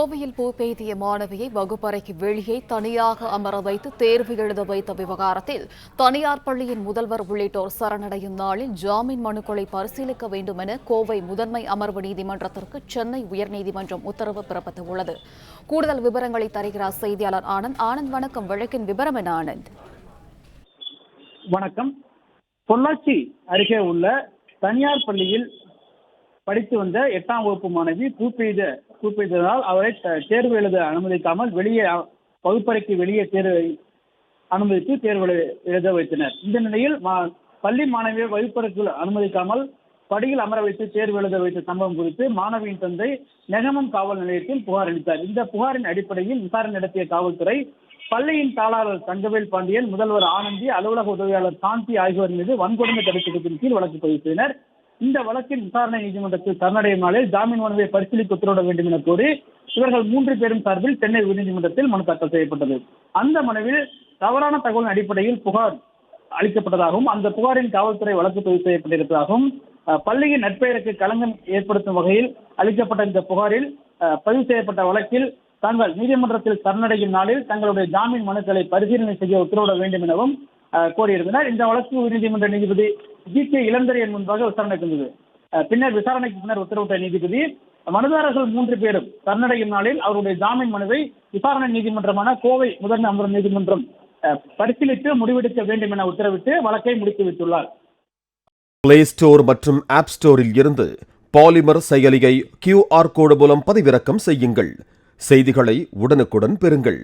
கோவையில் பூ பெய்திய மாணவியை வகுப்பறைக்கு வெளியே தனியாக அமர வைத்து தேர்வு எழுத வைத்த விவகாரத்தில் தனியார் பள்ளியின் முதல்வர் உள்ளிட்டோர் சரணடையும் நாளில் ஜாமீன் மனுக்களை பரிசீலிக்க வேண்டும் என கோவை முதன்மை அமர்வு நீதிமன்றத்திற்கு சென்னை உயர்நீதிமன்றம் உத்தரவு பிறப்பித்துள்ளது. கூடுதல் விவரங்களை தருகிறார் செய்தியாளர் ஆனந்த். ஆனந்த், வணக்கம். வழக்கின் விவரம் என்ன ஆனந்த்? வணக்கம். பொள்ளாச்சி அருகே உள்ள தனியார் பள்ளியில் படித்து வந்த 8ஆம் வகுப்பு மாணவி பூ பெய்ததால் அவரை தேர்வு எழுத அனுமதிக்காமல் வகுப்பறைக்கு வெளியே அனுமதித்து தேர்வு எழுத வைத்தனர். இந்த நிலையில் பள்ளி மாணவியை வகுப்பறைக்குள் அனுமதிக்காமல் படியில் அமர வைத்து தேர்வு எழுத வைத்த சம்பவம் குறித்து மாணவியின் தந்தை நெகமம் காவல் நிலையத்தில் புகார் அளித்தார். இந்த புகாரின் அடிப்படையில் விசாரணை நடத்திய காவல்துறை பள்ளியின் தாளாளர் தங்கவேல் பாண்டியன், முதல்வர் ஆனந்தி, அலுவலக உதவியாளர் சாந்தி ஆகியோர் மீது வன்கொடுமை தடுப்பு சட்டத்தின் கீழ் வழக்கு பதிவு செய்தனர். இந்த வழக்கின் விசாரணை நீதிமன்றத்தில் சரணடையும் நாளில் ஜாமீன் மனுவை பரிசீலிக்க உத்தரவிட வேண்டும் என கோரி இவர்கள் 3 பேரும் சார்பில் சென்னை உயர்நீதிமன்றத்தில் மனு தாக்கல் செய்யப்பட்டது. அந்த மனுவில் தவறான தகவலின் அடிப்படையில் புகார் அளிக்கப்பட்டதாகவும் அந்த புகாரின் காவல்துறை வழக்கு பதிவு செய்யப்பட்டிருப்பதாகவும் பள்ளியின் நற்பெயருக்கு களங்கம் ஏற்படுத்தும் வகையில் அளிக்கப்பட்ட இந்த புகாரில் பதிவு செய்யப்பட்ட வழக்கில் தாங்கள் நீதிமன்றத்தில் சரணடையும் நாளில் தங்களுடைய ஜாமீன் மனுக்களை பரிசீலனை செய்ய உத்தரவிட வேண்டும் எனவும் கோரியிருந்தனர். இந்த வழக்கு உயர்நீதிமன்ற நீதிபதி GK இளந்தரையன் முன்பாக விசாரணைக்கு வந்தது. பின்னர் விசாரணைக்கு பின்னர் உத்தரவிட்ட நீதிபதி மனுதாரர்கள் 3 பேரும் சரணடையும் நாளில் அவருடைய ஜாமீன் மனுவை விசாரணை நீதிமன்றமான கோவை முதன்மை அமர்வு நீதிமன்றம் பரிசீலித்து முடிவெடுக்க வேண்டும் என உத்தரவிட்டு வழக்கை முடித்து வைத்துள்ளார். பிளே ஸ்டோர் மற்றும் ஆப் ஸ்டோரில் இருந்து பாலிமர் செயலியை QR கோடு மூலம் பதிவிறக்கம் செய்யுங்கள். செய்திகளை உடனுக்குடன் பெறுங்கள்.